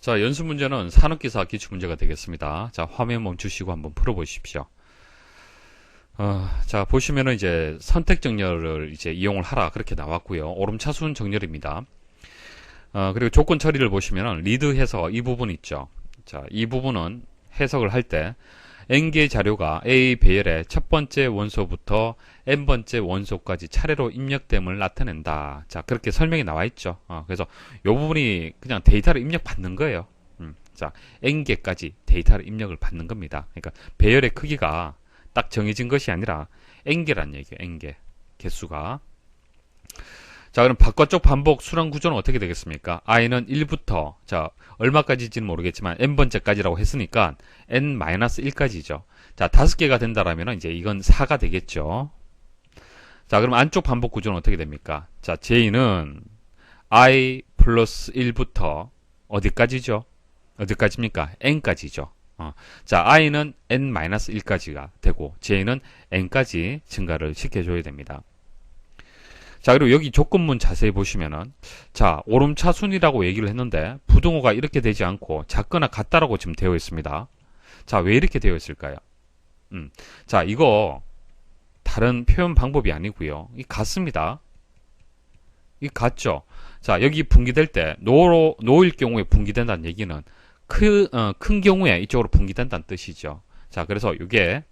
자, 연습 문제는 산업기사 기출문제가 되겠습니다. 자, 화면 멈추시고 한번 풀어보십시오. 자, 보시면은 이제 선택 정렬을 이제 이용을 하라 그렇게 나왔고요. 오름차순 정렬입니다. 그리고 조건 처리를 보시면은 리드 해석 이 부분 있죠. 자, 이 부분은 해석을 할 때 n개 자료가 A 배열의 첫 번째 원소부터 n번째 원소까지 차례로 입력됨을 나타낸다. 자, 그렇게 설명이 나와 있죠. 그래서 이 부분이 그냥 데이터를 입력받는 거예요. 자, n개까지 데이터를 입력을 받는 겁니다. 그러니까 배열의 크기가 딱 정해진 것이 아니라 n개란 얘기예요. n개 개수가. 자, 그럼 바깥쪽 반복 수량 구조는 어떻게 되겠습니까? i는 1부터 자, 얼마까지인지는 모르겠지만 n번째까지라고 했으니까 n-1까지죠. 자, 5개가 된다라면 이제 이건 4가 되겠죠. 자, 그럼 안쪽 반복 구조는 어떻게 됩니까? 자, j는 i 플러스 1부터 어디까지죠? 어디까지입니까? n까지죠. 자, i는 n-1까지가 되고 j는 n까지 증가를 시켜줘야 됩니다. 자, 그리고 여기 조건문 자세히 보시면은, 자, 오름차순이라고 얘기를 했는데, 부등호가 이렇게 되지 않고, 작거나 같다라고 지금 되어 있습니다. 자, 왜 이렇게 되어 있을까요? 자, 이거, 다른 표현 방법이 아니고요. 이 같습니다. 이 같죠? 자, 여기 분기될 때, 노일 경우에 분기된다는 얘기는, 큰 경우에 이쪽으로 분기된다는 뜻이죠. 자, 그래서 이게,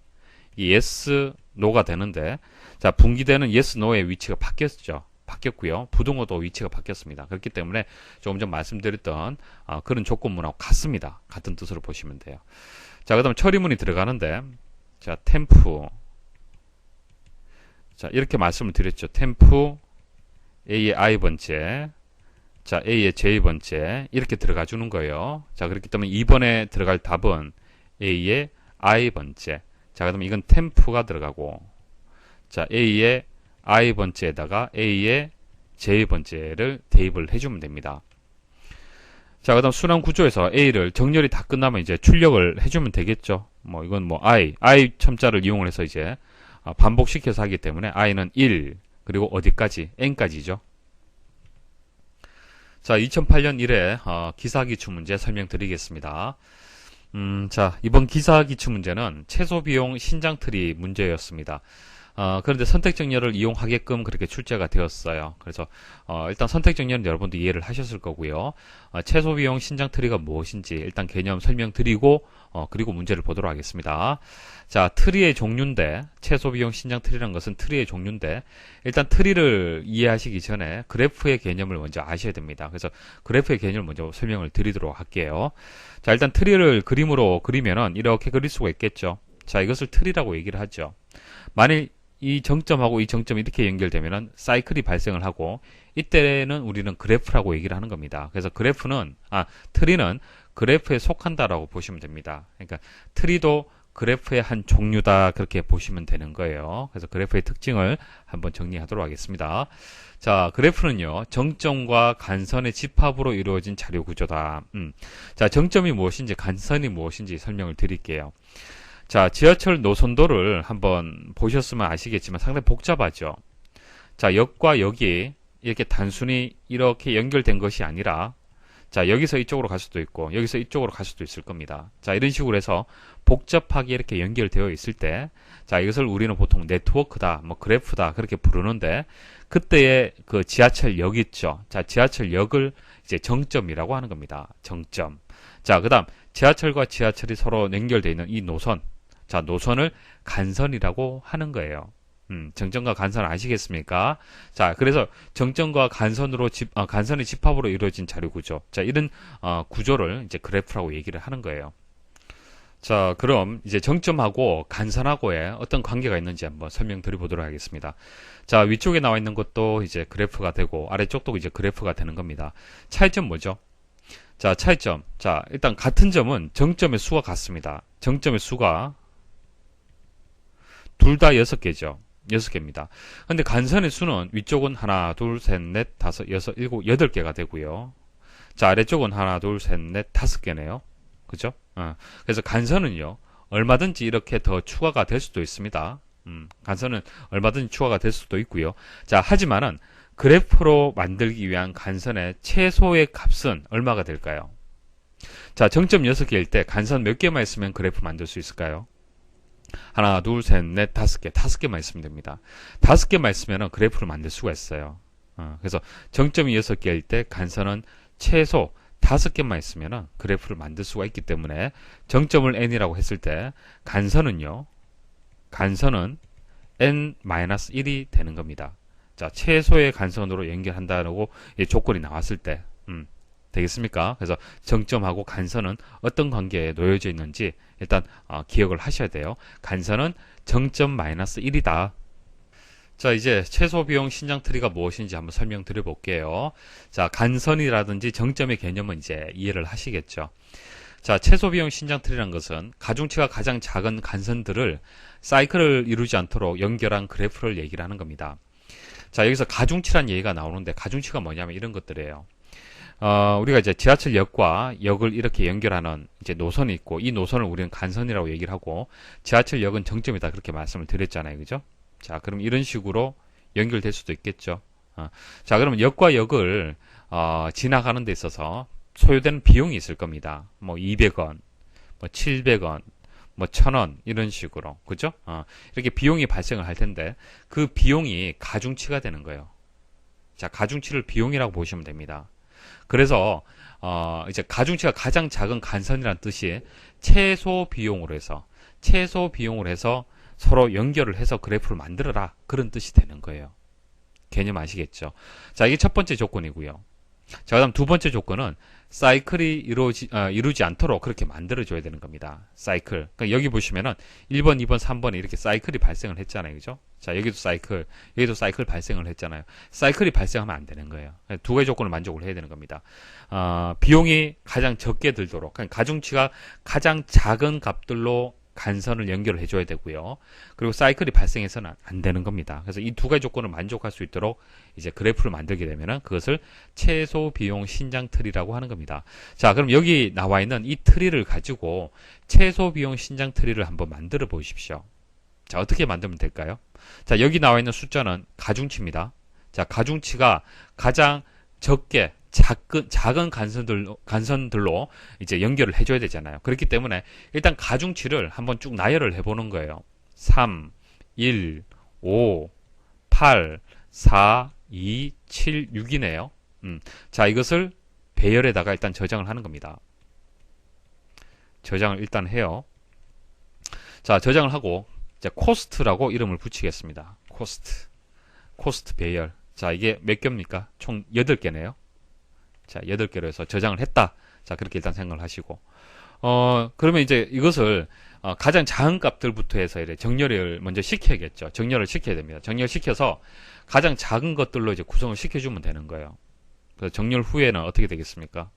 이 yes, no가 되는데, 자, 분기되는 yes, no의 위치가 바뀌었죠. 바뀌었고요. 부등호도 위치가 바뀌었습니다. 그렇기 때문에 조금 전 말씀드렸던 그런 조건문하고 같습니다. 같은 뜻으로 보시면 돼요. 자, 그 다음 처리문이 들어가는데, 자, temp. 자, 이렇게 말씀을 드렸죠. temp A의 i번째, 자, A의 j번째, 이렇게 들어가 주는 거예요. 자, 그렇기 때문에 2번에 들어갈 답은 A의 i번째. 자, 그 다음에 이건 temp가 들어가고, 자, A의 i번째에다가 A의 j번째를 대입을 해주면 됩니다. 자, 그 다음 순환 구조에서 A를 정렬이 다 끝나면 이제 출력을 해주면 되겠죠. 뭐, 이건 뭐, I 첨자를 이용을 해서 이제 반복시켜서 하기 때문에 I는 1, 그리고 어디까지? N까지죠. 자, 2008년 1회 기사기출 문제 설명드리겠습니다. 자, 이번 기사기출 문제는 최소비용 신장트리 문제였습니다. 그런데 선택정렬을 이용하게끔 그렇게 출제가 되었어요. 그래서 일단 선택정렬은 여러분도 이해를 하셨을 거고요. 최소비용 신장트리가 무엇인지 일단 개념 설명드리고 그리고 문제를 보도록 하겠습니다. 자, 트리의 종류인데, 최소비용 신장트리라는 것은 트리의 종류인데, 일단 트리를 이해하시기 전에 그래프의 개념을 먼저 아셔야 됩니다. 그래서 그래프의 개념을 먼저 설명을 드리도록 할게요. 자, 일단 트리를 그림으로 그리면은 이렇게 그릴 수가 있겠죠. 자, 이것을 트리라고 얘기를 하죠. 만일 이 정점하고 이 정점이 이렇게 연결되면은 사이클이 발생을 하고, 이때는 우리는 그래프라고 얘기를 하는 겁니다. 그래서 트리는 그래프에 속한다라고 보시면 됩니다. 그러니까 트리도 그래프의 한 종류다, 그렇게 보시면 되는 거예요. 그래서 그래프의 특징을 한번 정리하도록 하겠습니다. 자, 그래프는요, 정점과 간선의 집합으로 이루어진 자료 구조다. 자, 정점이 무엇인지 간선이 무엇인지 설명을 드릴게요. 자, 지하철 노선도를 한번 보셨으면 아시겠지만 상당히 복잡하죠. 자, 역과 역이 이렇게 단순히 이렇게 연결된 것이 아니라, 자, 여기서 이쪽으로 갈 수도 있고 여기서 이쪽으로 갈 수도 있을 겁니다. 자, 이런 식으로 해서 복잡하게 이렇게 연결되어 있을 때, 자, 이것을 우리는 보통 네트워크다, 뭐 그래프다, 그렇게 부르는데, 그때의 그 지하철역 있죠. 자, 지하철역을 이제 정점이라고 하는 겁니다. 정점. 자, 그 다음 지하철과 지하철이 서로 연결되어 있는 이 노선, 자, 노선을 간선이라고 하는 거예요. 정점과 간선 아시겠습니까? 자, 그래서 정점과 간선의 집합으로 이루어진 자료 구조. 자, 이런 구조를 이제 그래프라고 얘기를 하는 거예요. 자, 그럼 이제 정점하고 간선하고의 어떤 관계가 있는지 한번 설명드려보도록 하겠습니다. 자, 위쪽에 나와 있는 것도 이제 그래프가 되고 아래쪽도 이제 그래프가 되는 겁니다. 차이점 뭐죠? 자, 차이점. 자, 일단 같은 점은 정점의 수가 같습니다. 정점의 수가 둘 다 6개죠. 6개입니다. 근데 간선의 수는 위쪽은 하나, 둘, 셋, 넷, 다섯, 여섯, 일곱, 8개가 되고요. 자, 아래쪽은 하나, 둘, 셋, 넷, 5개네요. 그죠? 그래서 간선은요, 얼마든지 이렇게 더 추가가 될 수도 있습니다. 간선은 얼마든지 추가가 될 수도 있고요. 자, 하지만은 그래프로 만들기 위한 간선의 최소의 값은 얼마가 될까요? 자, 정점 6개일 때 간선 몇 개만 있으면 그래프 만들 수 있을까요? 하나, 둘, 셋, 넷, 5개. 5개만 있으면 됩니다. 5개만 있으면 그래프를 만들 수가 있어요. 그래서 정점이 6개일 때 간선은 최소 5개만 있으면 그래프를 만들 수가 있기 때문에 정점을 n이라고 했을 때 간선은 n-1이 되는 겁니다. 자, 최소의 간선으로 연결한다고 조건이 나왔을 때 되겠습니까? 그래서 정점하고 간선은 어떤 관계에 놓여져 있는지 일단 기억을 하셔야 돼요. 간선은 정점 -1이다. 자, 이제 최소 비용 신장 트리가 무엇인지 한번 설명드려 볼게요. 자, 간선이라든지 정점의 개념은 이제 이해를 하시겠죠. 자, 최소 비용 신장 트리라는 것은 가중치가 가장 작은 간선들을 사이클을 이루지 않도록 연결한 그래프를 얘기를 하는 겁니다. 자, 여기서 가중치란 얘기가 나오는데 가중치가 뭐냐면 이런 것들이에요. 우리가 이제 지하철역과 역을 이렇게 연결하는 이제 노선이 있고 이 노선을 우리는 간선이라고 얘기를 하고 지하철역은 정점이다 그렇게 말씀을 드렸잖아요. 그죠? 자, 그럼 이런 식으로 연결될 수도 있겠죠. 자, 그러면 역과 역을 지나가는 데 있어서 소요되는 비용이 있을 겁니다. 뭐 200원, 뭐 700원, 뭐 1000원 이런 식으로. 그죠? 이렇게 비용이 발생을 할 텐데 그 비용이 가중치가 되는 거예요. 자, 가중치를 비용이라고 보시면 됩니다. 그래서 이제 가중치가 가장 작은 간선이라는 뜻이 최소 비용으로 해서 서로 연결을 해서 그래프를 만들어라 그런 뜻이 되는 거예요. 개념 아시겠죠? 자, 이게 첫 번째 조건이고요. 자, 그다음 두 번째 조건은 사이클이 이루지 않도록 그렇게 만들어줘야 되는 겁니다. 사이클. 그러니까 여기 보시면은 1번, 2번, 3번에 이렇게 사이클이 발생을 했잖아요. 그죠? 자, 여기도 사이클 발생을 했잖아요. 사이클이 발생하면 안 되는 거예요. 두 가지 조건을 만족을 해야 되는 겁니다. 비용이 가장 적게 들도록, 그러니까 가중치가 가장 작은 값들로 간선을 연결을 해줘야 되고요. 그리고 사이클이 발생해서는 안 되는 겁니다. 그래서 이 두 가지 조건을 만족할 수 있도록 이제 그래프를 만들게 되면은 그것을 최소 비용 신장 트리라고 하는 겁니다. 자, 그럼 여기 나와 있는 이 트리를 가지고 최소 비용 신장 트리를 한번 만들어 보십시오. 자, 어떻게 만들면 될까요? 자, 여기 나와 있는 숫자는 가중치입니다. 자, 가중치가 가장 적게 작은 간선들로 이제 연결을 해줘야 되잖아요. 그렇기 때문에 일단 가중치를 한번 쭉 나열을 해보는 거예요. 3, 1, 5, 8, 4, 2, 7, 6이네요. 자, 이것을 배열에다가 일단 저장을 하는 겁니다. 저장을 일단 해요. 자, 저장을 하고 이제 코스트라고 이름을 붙이겠습니다. 코스트 배열. 자, 이게 몇 개입니까? 총 8개네요. 자, 8개로 해서 저장을 했다. 자, 그렇게 일단 생각을 하시고. 그러면 이제 이것을, 가장 작은 값들부터 해서 이제 정렬을 먼저 시켜야겠죠. 정렬을 시켜야 됩니다. 정렬시켜서 가장 작은 것들로 이제 구성을 시켜주면 되는 거예요. 그래서 정렬 후에는 어떻게 되겠습니까?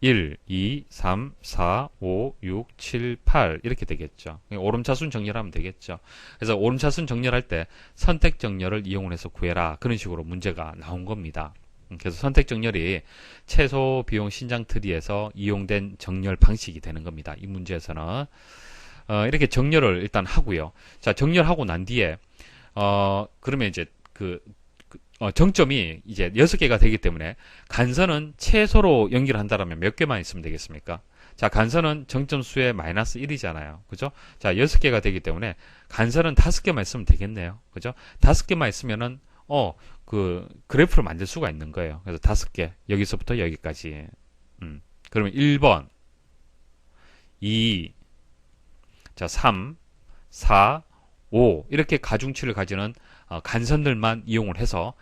1, 2, 3, 4, 5, 6, 7, 8 이렇게 되겠죠. 오름차순 정렬하면 되겠죠. 그래서 오름차순 정렬할 때 선택 정렬을 이용을 해서 구해라. 그런 식으로 문제가 나온 겁니다. 그래서 선택 정렬이 최소 비용 신장 트리에서 이용된 정렬 방식이 되는 겁니다. 이 문제에서는 이렇게 정렬을 일단 하고요. 자, 정렬하고 난 뒤에 그러면 이제 정점이 이제 6개가 되기 때문에 간선은 최소로 연결한다라면 몇 개만 있으면 되겠습니까? 자, 간선은 정점 수의 -1이잖아요. 그죠? 자, 6개가 되기 때문에 간선은 5개만 있으면 되겠네요. 그죠? 5개만 있으면은 그래프를 만들 수가 있는 거예요. 그래서 5개. 여기서부터 여기까지. 그러면 1번, 2, 자, 3, 4, 5 이렇게 가중치를 가지는 간선들만 이용을 해서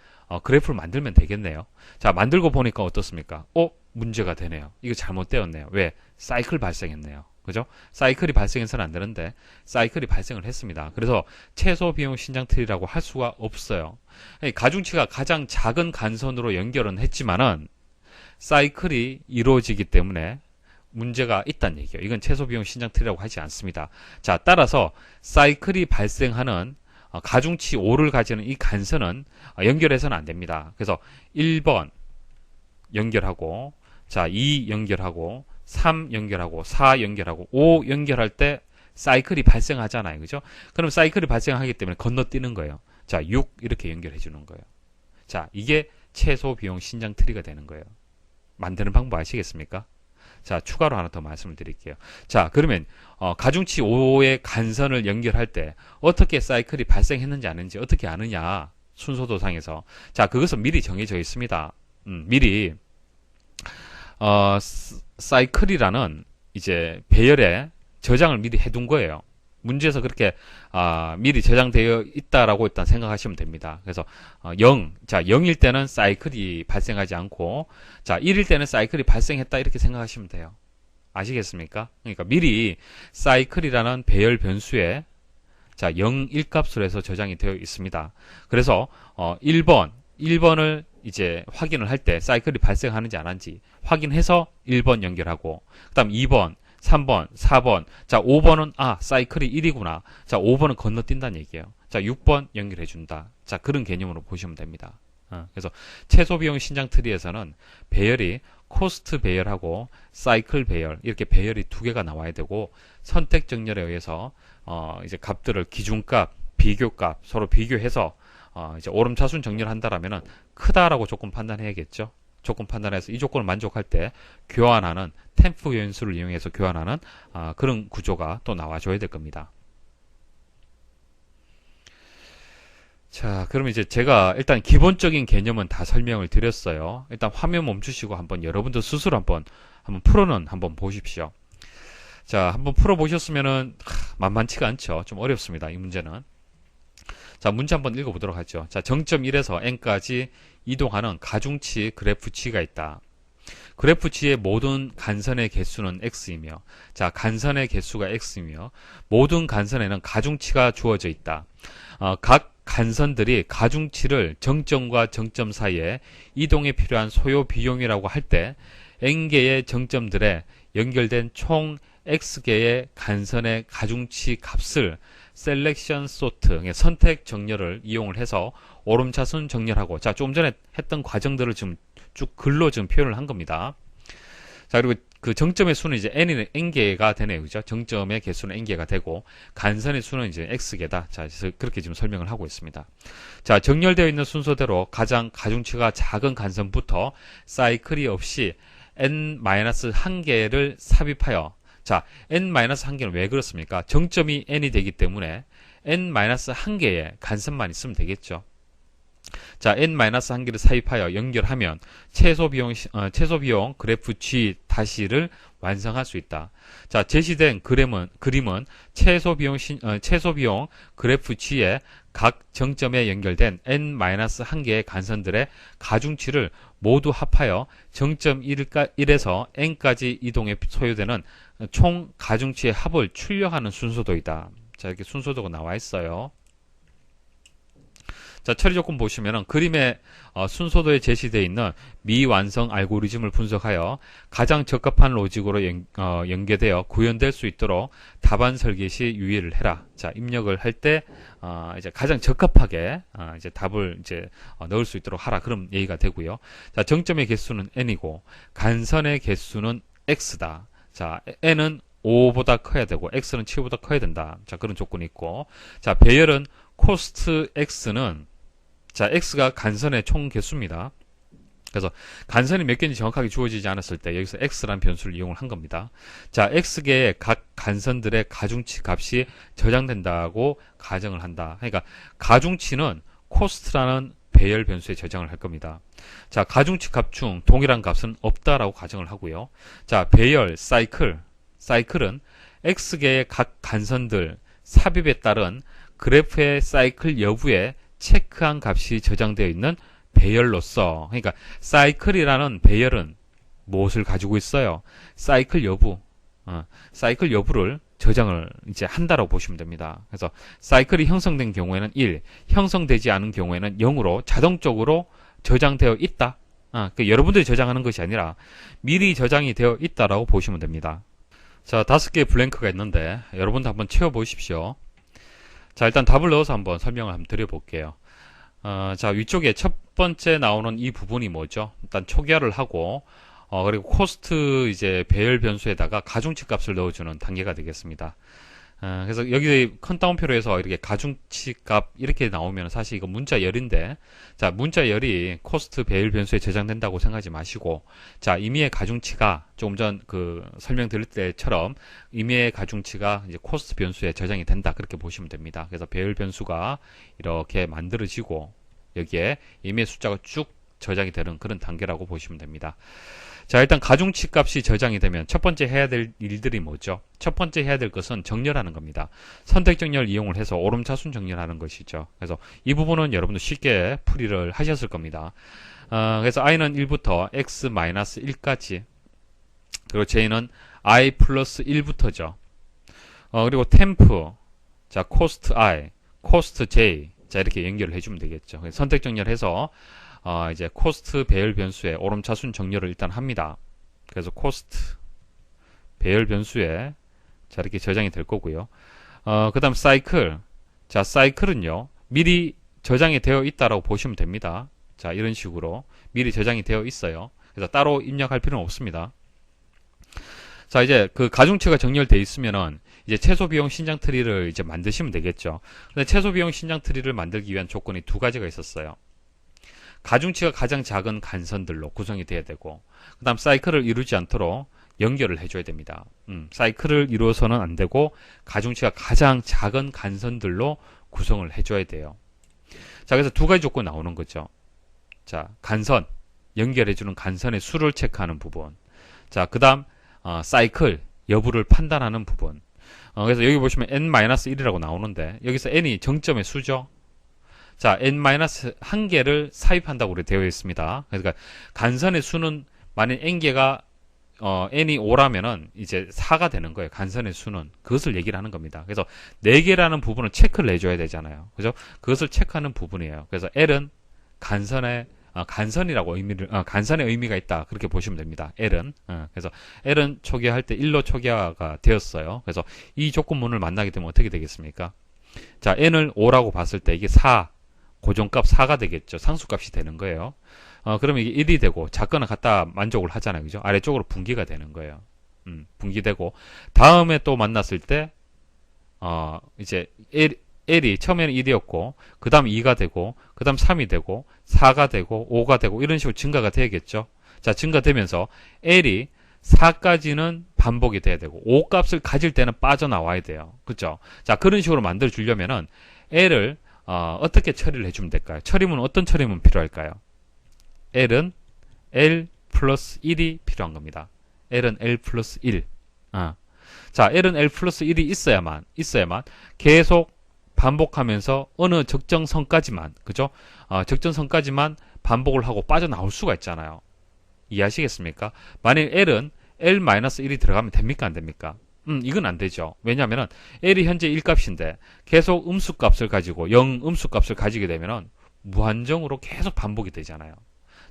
그래프를 만들면 되겠네요. 자, 만들고 보니까 어떻습니까? 문제가 되네요. 이거 잘못되었네요. 왜? 사이클 발생했네요. 그죠? 사이클이 발생해서는 안 되는데 사이클이 발생을 했습니다. 그래서 최소 비용 신장 트리라고 할 수가 없어요. 가중치가 가장 작은 간선으로 연결은 했지만은 사이클이 이루어지기 때문에 문제가 있다는 얘기예요. 이건 최소 비용 신장 트리라고 하지 않습니다. 자, 따라서 사이클이 발생하는 가중치 5를 가지는 이 간선은 연결해서는 안 됩니다. 그래서 1번 연결하고, 자, 2 연결하고, 3 연결하고, 4 연결하고, 5 연결할 때 사이클이 발생하잖아요. 그죠? 그럼 사이클이 발생하기 때문에 건너뛰는 거예요. 자, 6 이렇게 연결해 주는 거예요. 자, 이게 최소 비용 신장 트리가 되는 거예요. 만드는 방법 아시겠습니까? 자, 추가로 하나 더 말씀을 드릴게요. 자, 그러면 가중치 5의 간선을 연결할 때 어떻게 사이클이 발생했는지 아는지 어떻게 아느냐? 순서도상에서. 자, 그것은 미리 정해져 있습니다. 미리 사이클이라는 이제 배열에 저장을 미리 해둔 거예요. 문제에서 그렇게 미리 저장되어 있다라고 일단 생각하시면 됩니다. 그래서 0, 자 0일 때는 사이클이 발생하지 않고 자 1일 때는 사이클이 발생했다 이렇게 생각하시면 돼요. 아시겠습니까? 그러니까 미리 사이클이라는 배열 변수에 자 0, 1값으로 해서 저장이 되어 있습니다. 그래서 1번을 이제 확인을 할 때 사이클이 발생하는지 안 하는지 확인해서 1번 연결하고 그 다음 2번 3번, 4번, 자 5번은 사이클이 1이구나. 자 5번은 건너뛴다는 얘기예요. 자 6번 연결해준다. 자 그런 개념으로 보시면 됩니다. 그래서 최소비용 신장 트리에서는 배열이 코스트 배열하고 사이클 배열 이렇게 배열이 두 개가 나와야 되고 선택 정렬에 의해서 이제 값들을 기준값, 비교값 서로 비교해서 이제 오름차순 정렬한다라면은 크다라고 조금 판단해야겠죠. 조건 판단해서 이 조건을 만족할 때 교환하는 템프 연수를 이용해서 교환하는 그런 구조가 또 나와줘야 될 겁니다. 자, 그럼 이제 제가 일단 기본적인 개념은 다 설명을 드렸어요. 일단 화면 멈추시고 한번 여러분들 스스로 한번 풀어는 한번 보십시오. 자, 한번 풀어보셨으면은 만만치가 않죠. 좀 어렵습니다. 이 문제는. 자, 문제 한번 읽어보도록 하죠. 자, 정점 1에서 n까지 이동하는 가중치 그래프치가 있다. 그래프치의 모든 간선의 개수는 x이며, 자, 간선의 개수가 x이며, 모든 간선에는 가중치가 주어져 있다. 각 간선들이 가중치를 정점과 정점 사이에 이동에 필요한 소요 비용이라고 할 때, n개의 정점들에 연결된 총 x개의 간선의 가중치 값을 셀렉션 소트, 선택 정렬을 이용을 해서 오름차순 정렬하고, 자, 좀 전에 했던 과정들을 지금 쭉 글로 지금 표현을 한 겁니다. 자, 그리고 그 정점의 수는 이제 n개가 되네요. 그죠? 정점의 개수는 n개가 되고, 간선의 수는 이제 x개다. 자, 그렇게 지금 설명을 하고 있습니다. 자, 정렬되어 있는 순서대로 가장 가중치가 작은 간선부터 사이클이 없이 n-1개를 삽입하여, 자, n-1개는 왜 그렇습니까? 정점이 n이 되기 때문에 n-1개의 간선만 있으면 되겠죠. 자, n-1개를 삽입하여 연결하면 최소비용 그래프 G 다시를 완성할 수 있다. 자, 제시된 그림은 최소비용 그래프 G의 각 정점에 연결된 n-1개의 간선들의 가중치를 모두 합하여 정점 1에서 n까지 이동에 소요되는 총 가중치의 합을 출력하는 순서도이다. 자, 이렇게 순서도가 나와 있어요. 자, 처리 조건 보시면은 그림의 순서도에 제시되어 있는 미완성 알고리즘을 분석하여 가장 적합한 로직으로 연계되어 구현될 수 있도록 답안 설계 시 유의를 해라. 자, 입력을 할 때 이제 가장 적합하게 이제 답을 이제 넣을 수 있도록 하라. 그럼 얘기가 되고요. 자, 정점의 개수는 n이고 간선의 개수는 x다. 자, n은 5보다 커야 되고 x는 7보다 커야 된다. 자, 그런 조건이 있고, 자, 배열은 코스트 x는, 자, x가 간선의 총 개수입니다. 그래서 간선이 몇 개인지 정확하게 주어지지 않았을 때 여기서 x라는 변수를 이용을 한 겁니다. 자, x개의 각 간선들의 가중치 값이 저장된다고 가정을 한다. 그러니까 가중치는 코스트라는 배열 변수에 저장을 할 겁니다. 자, 가중치 값 중 동일한 값은 없다라고 가정을 하고요. 자, 배열 사이클은 x개의 각 간선들 삽입에 따른 그래프의 사이클 여부에 체크한 값이 저장되어 있는 배열로서, 그러니까 사이클이라는 배열은 무엇을 가지고 있어요? 사이클 여부를 저장을 이제 한다라고 보시면 됩니다. 그래서 사이클이 형성된 경우에는 1, 형성되지 않은 경우에는 0으로 자동적으로 저장되어 있다. 그러니까 여러분들이 저장하는 것이 아니라 미리 저장이 되어 있다라고 보시면 됩니다. 자, 5개의 블랭크가 있는데 여러분도 한번 채워보십시오. 자, 일단 답을 넣어서 한번 설명을 한번 드려볼게요. 자, 위쪽에 첫 번째 나오는 이 부분이 뭐죠? 일단 초기화를 하고, 그리고 코스트 이제 배열 변수에다가 가중치 값을 넣어주는 단계가 되겠습니다. 그래서 여기 큰 따옴표로 해서 이렇게 가중치 값 이렇게 나오면 사실 이거 문자열인데, 자, 문자열이 코스트 배열 변수에 저장된다고 생각하지 마시고, 자, 임의의 가중치가 조금 전 그 설명드릴 때처럼 임의의 가중치가 이제 코스트 변수에 저장이 된다. 그렇게 보시면 됩니다. 그래서 배열 변수가 이렇게 만들어지고, 여기에 임의의 숫자가 쭉 저장이 되는 그런 단계라고 보시면 됩니다. 자, 일단 가중치 값이 저장이 되면 첫 번째 해야 될 일들이 뭐죠? 첫 번째 해야 될 것은 정렬하는 겁니다. 선택 정렬 이용을 해서 오름차순 정렬하는 것이죠. 그래서 이 부분은 여러분도 쉽게 풀이를 하셨을 겁니다. 그래서 i는 1부터 x-1까지, 그리고 j는 i 플러스 1부터죠. 그리고 temp, 자, cost i, cost j, 자, 이렇게 연결을 해주면 되겠죠. 선택 정렬해서 이제 코스트 배열 변수에 오름차순 정렬을 일단 합니다. 그래서 코스트 배열 변수에 자, 이렇게 저장이 될 거고요. 그 다음 사이클. 자, 사이클은요, 미리 저장이 되어 있다라고 보시면 됩니다. 자, 이런 식으로 미리 저장이 되어 있어요. 그래서 따로 입력할 필요는 없습니다. 자, 이제 그 가중치가 정렬되어 있으면은 이제 최소 비용 신장 트리를 이제 만드시면 되겠죠. 근데 최소 비용 신장 트리를 만들기 위한 조건이 두 가지가 있었어요. 가중치가 가장 작은 간선들로 구성이 돼야 되고, 그 다음 사이클을 이루지 않도록 연결을 해줘야 됩니다. 사이클을 이루어서는 안 되고 가중치가 가장 작은 간선들로 구성을 해줘야 돼요. 자, 그래서 두 가지 조건이 나오는 거죠. 자, 간선, 연결해주는 간선의 수를 체크하는 부분. 자, 그 다음 사이클 여부를 판단하는 부분. 그래서 여기 보시면 n-1이라고 나오는데 여기서 n이 정점의 수죠. 자, n-1개를 삽입한다고 되어 있습니다. 그러니까 간선의 수는 만약 n개가 n이 5라면은 이제 4가 되는 거예요. 간선의 수는. 그것을 얘기를 하는 겁니다. 그래서 4개라는 부분을 체크를 해줘야 되잖아요. 그죠? 그것을 체크하는 부분이에요. 그래서 L은 간선이라고 간선의 의미가 있다. 그렇게 보시면 됩니다. L은. 그래서 L은 초기화할 때 1로 초기화가 되었어요. 그래서 이 조건문을 만나게 되면 어떻게 되겠습니까? 자, n을 5라고 봤을 때 이게 4, 고정값 4가 되겠죠. 상수값이 되는 거예요. 그러면 이게 1이 되고 작거나 같다 만족을 하잖아요. 그죠? 아래쪽으로 분기가 되는 거예요. 분기되고 다음에 또 만났을 때 이제 L이 처음에는 1이었고 그 다음 2가 되고 그 다음 3이 되고 4가 되고 5가 되고 이런 식으로 증가가 되겠죠. 자, 증가되면서 L이 4까지는 반복이 돼야 되고 5 값을 가질 때는 빠져나와야 돼요. 그죠? 자, 그런 식으로 만들어 주려면은 L을 어떻게 처리를 해주면 될까요? 처리문은 어떤 처리문 필요할까요? L은 L 플러스 1이 필요한 겁니다. L은 L 플러스 1. 자, L은 L 플러스 1이 있어야만 계속 반복하면서 어느 적정선까지만, 그죠? 적정선까지만 반복을 하고 빠져나올 수가 있잖아요. 이해하시겠습니까? 만약 L은 L-1이 들어가면 됩니까? 안 됩니까? 이건 안 되죠. 왜냐하면 L이 현재 1값인데 계속 음수값을 가지고 0 음수값을 가지게 되면 무한정으로 계속 반복이 되잖아요.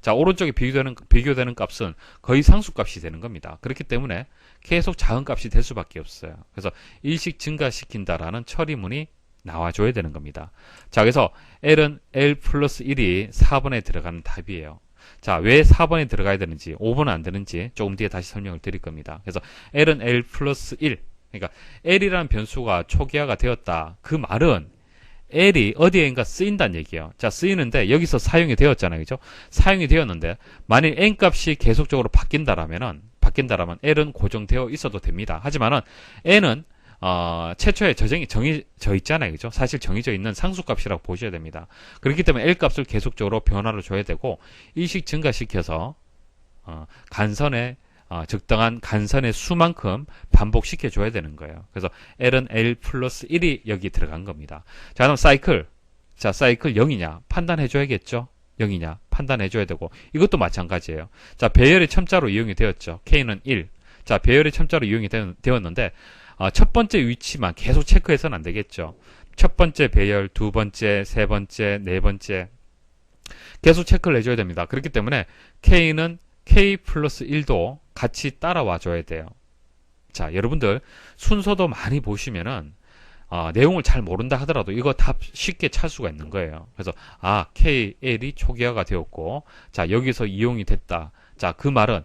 자, 오른쪽에 비교되는 값은 거의 상수값이 되는 겁니다. 그렇기 때문에 계속 작은 값이 될 수밖에 없어요. 그래서 일씩 증가시킨다라는 처리문이 나와줘야 되는 겁니다. 자, 그래서 L은 L 플러스 1이 4번에 들어가는 답이에요. 자, 왜 4번에 들어가야 되는지, 5번은 안 되는지 조금 뒤에 다시 설명을 드릴 겁니다. 그래서 L은 L 플러스 1. 그러니까 L이라는 변수가 초기화가 되었다. 그 말은 L이 어디에인가 쓰인다는 얘기예요. 자, 쓰이는데 여기서 사용이 되었잖아요. 그죠? 사용이 되었는데 만일 n 값이 계속적으로 바뀐다라면 L은 고정되어 있어도 됩니다. 하지만은 n은 최초에 정해져 있잖아요. 그죠? 사실 정해져 있는 상수값이라고 보셔야 됩니다. 그렇기 때문에 L 값을 계속적으로 변화를 줘야 되고 일씩 증가시켜서 간선의 적당한 간선의 수만큼 반복시켜 줘야 되는 거예요. 그래서 L은 L 플러스 1이 여기 들어간 겁니다. 자, 그럼 사이클. 자, 사이클 0이냐? 판단해 줘야겠죠? 0이냐? 판단해 줘야 되고 이것도 마찬가지예요. 자, 배열의 첨자로 이용이 되었죠. K는 1. 자, 배열의 첨자로 이용이 되었는데 첫 번째 위치만 계속 체크해서는 안 되겠죠. 첫 번째 배열, 두 번째, 세 번째, 네 번째 계속 체크를 해줘야 됩니다. 그렇기 때문에 K는 K 플러스 1도 같이 따라와 줘야 돼요. 자, 여러분들 순서도 많이 보시면은 내용을 잘 모른다 하더라도 이거 답 쉽게 찾을 수가 있는 거예요. 그래서 KL이 초기화가 되었고 자, 여기서 이용이 됐다. 자, 그 말은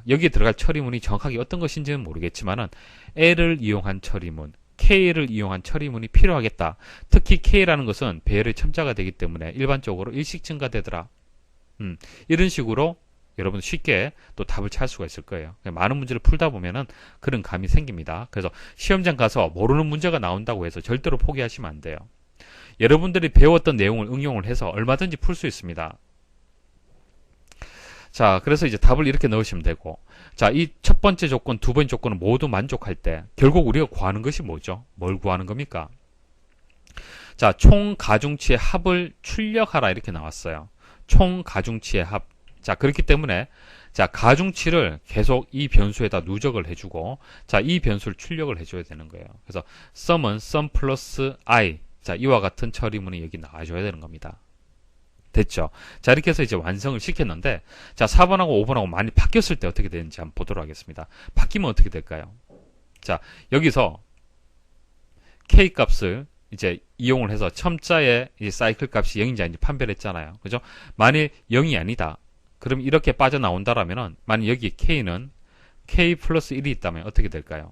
여기에 들어갈 처리문이 정확하게 어떤 것인지는 모르겠지만은 L을 이용한 처리문, K를 이용한 처리문이 필요하겠다. 특히 K라는 것은 배열의 첨자가 되기 때문에 일반적으로 일씩 증가되더라. 이런 식으로 여러분 쉽게 또 답을 찾을 수가 있을 거예요. 많은 문제를 풀다 보면은 그런 감이 생깁니다. 그래서 시험장 가서 모르는 문제가 나온다고 해서 절대로 포기하시면 안 돼요. 여러분들이 배웠던 내용을 응용을 해서 얼마든지 풀 수 있습니다. 자, 그래서 이제 답을 이렇게 넣으시면 되고, 자, 이 첫 번째 조건, 두 번째 조건을 모두 만족할 때 결국 우리가 구하는 것이 뭐죠? 뭘 구하는 겁니까? 자, 총 가중치의 합을 출력하라 이렇게 나왔어요. 총 가중치의 합. 자, 그렇기 때문에 자, 가중치를 계속 이 변수에다 누적을 해주고, 자, 이 변수를 출력을 해줘야 되는 거예요. 그래서 sum은 sum 플러스 i. 자, 이와 같은 처리문이 여기 나와줘야 되는 겁니다. 됐죠? 자, 이렇게 해서 이제 완성을 시켰는데, 자, 4번하고 5번하고 많이 바뀌었을 때 어떻게 되는지 한번 보도록 하겠습니다. 바뀌면 어떻게 될까요? 자, 여기서 k 값을 이제 이용을 해서 첨자의 이 사이클 값이 0인지 아닌지 판별했잖아요. 그죠? 만일 0이 아니다. 그럼 이렇게 빠져나온다라면은, 만일 여기 k는 k 플러스 1이 있다면 어떻게 될까요?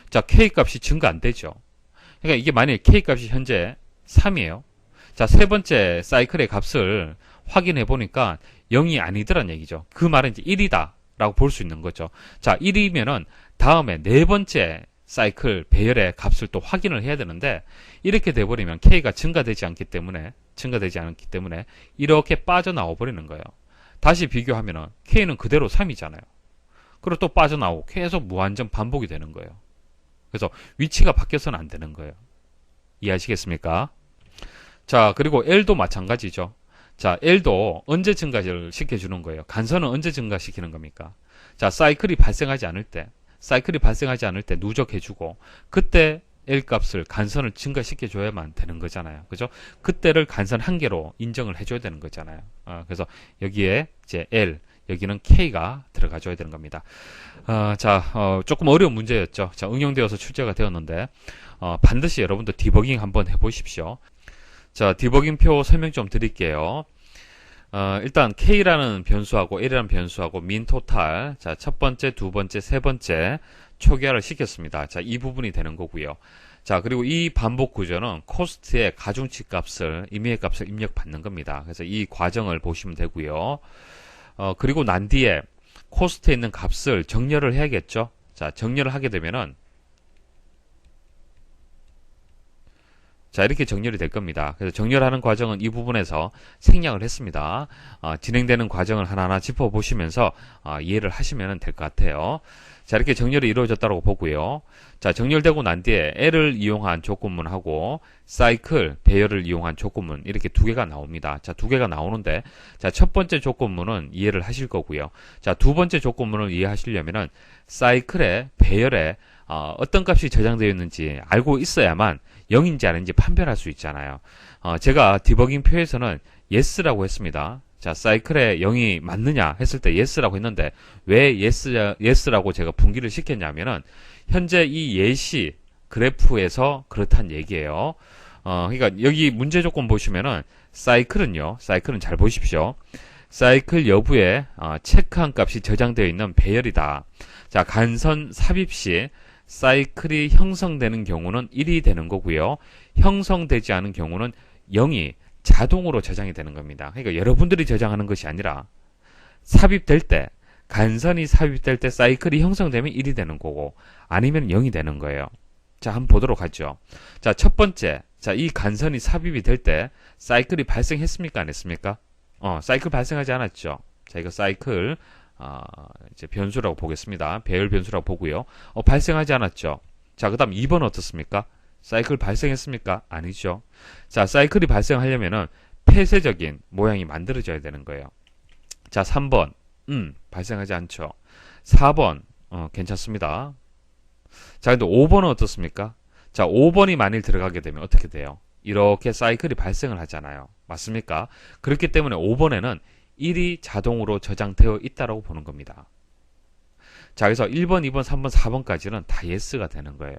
자, k 값이 증가 안 되죠. 그러니까 이게 만일 k 값이 현재 3이에요. 자, 세 번째 사이클의 값을 확인해 보니까 0이 아니더란 얘기죠. 그 말은 이제 1이다 라고 볼 수 있는 거죠. 자, 1이면은 다음에 네 번째 사이클 배열의 값을 또 확인을 해야 되는데, 이렇게 돼버리면 K가 증가되지 않기 때문에 이렇게 빠져나와 버리는 거예요. 다시 비교하면은 K는 그대로 3이잖아요. 그리고 또 빠져나오고 계속 무한정 반복이 되는 거예요. 그래서 위치가 바뀌어서는 안 되는 거예요. 이해하시겠습니까? 자, 그리고 L도 마찬가지죠. 자, L도 언제 증가를 시켜주는 거예요? 간선은 언제 증가시키는 겁니까? 자, 사이클이 발생하지 않을 때 누적해주고, 그때 L 값을 간선을 증가시켜줘야만 되는 거잖아요. 그죠? 그때를 간선 한 개로 인정을 해줘야 되는 거잖아요. 그래서 여기에 이제 L, 여기는 K가 들어가줘야 되는 겁니다. 조금 어려운 문제였죠. 자, 응용되어서 출제가 되었는데, 반드시 여러분도 디버깅 한번 해보십시오. 자, 디버깅표 설명 좀 드릴게요. 일단 K라는 변수하고 L이라는 변수하고 min 토탈, 자, 첫 번째, 두 번째, 세 번째 초기화를 시켰습니다. 자, 이 부분이 되는 거고요. 자, 그리고 이 반복 구조는 코스트의 가중치 값을, 임의의 값을 입력받는 겁니다. 그래서 이 과정을 보시면 되고요. 그리고 난 뒤에 코스트에 있는 값을 정렬을 해야겠죠. 자, 정렬을 하게 되면은, 자, 이렇게 정렬이 될 겁니다. 그래서 정렬하는 과정은 이 부분에서 생략을 했습니다. 진행되는 과정을 하나하나 짚어보시면서 이해를 하시면 될 것 같아요. 자, 이렇게 정렬이 이루어졌다고 보고요. 자, 정렬되고 난 뒤에 L을 이용한 조건문하고 사이클, 배열을 이용한 조건문, 이렇게 두 개가 나옵니다. 자, 두 개가 나오는데, 자, 첫 번째 조건문은 이해를 하실 거고요. 자, 두 번째 조건문을 이해하시려면은 사이클의 배열에 어떤 값이 저장되어 있는지 알고 있어야만 0인지 아닌지 판별할 수 있잖아요. 제가 디버깅 표에서는 yes라고 했습니다. 자, 사이클에 0이 맞느냐 했을 때 yes라고 했는데, 왜 yes라고 제가 분기를 시켰냐면은, 현재 이 예시 그래프에서 그렇단 얘기예요. 그러니까 여기 문제 조건 보시면은, 사이클은 잘 보십시오. 사이클 여부에 체크한 값이 저장되어 있는 배열이다. 자, 간선 삽입 시 사이클이 형성되는 경우는 1이 되는 거고요. 형성되지 않은 경우는 0이 자동으로 저장이 되는 겁니다. 그러니까 여러분들이 저장하는 것이 아니라 삽입될 때, 간선이 삽입될 때 사이클이 형성되면 1이 되는 거고, 아니면 0이 되는 거예요. 자, 한번 보도록 하죠. 자, 첫 번째, 자, 이 간선이 삽입이 될 때 사이클이 발생했습니까? 안 했습니까? 사이클 발생하지 않았죠. 자, 이거 사이클 이제 변수라고 보겠습니다. 배열 변수라고 보고요. 발생하지 않았죠. 자, 그 다음 2번 어떻습니까? 사이클 발생했습니까? 아니죠. 자, 사이클이 발생하려면은 폐쇄적인 모양이 만들어져야 되는 거예요. 자, 3번, 발생하지 않죠. 4번, 괜찮습니다. 자, 근데 5번은 어떻습니까? 자, 5번이 만일 들어가게 되면 어떻게 돼요? 이렇게 사이클이 발생을 하잖아요. 맞습니까? 그렇기 때문에 5번에는 1이 자동으로 저장되어 있다고 보는 겁니다. 자, 그래서 1번, 2번, 3번, 4번까지는 다 yes가 되는 거예요.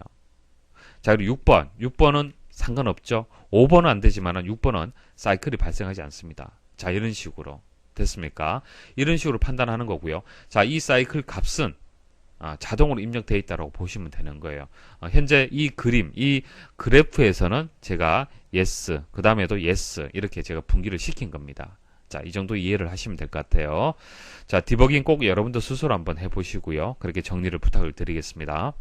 자, 그리고 6번은 상관없죠. 5번은 안 되지만 6번은 사이클이 발생하지 않습니다. 자, 이런 식으로 됐습니까? 이런 식으로 판단하는 거고요. 자, 이 사이클 값은 자동으로 입력되어 있다고 보시면 되는 거예요. 현재 이 그림, 이 그래프에서는 제가 yes, 그 다음에도 yes 이렇게 제가 분기를 시킨 겁니다. 자, 이 정도 이해를 하시면 될 것 같아요. 자, 디버깅 꼭 여러분도 스스로 한번 해보시고요. 그렇게 정리를 부탁을 드리겠습니다.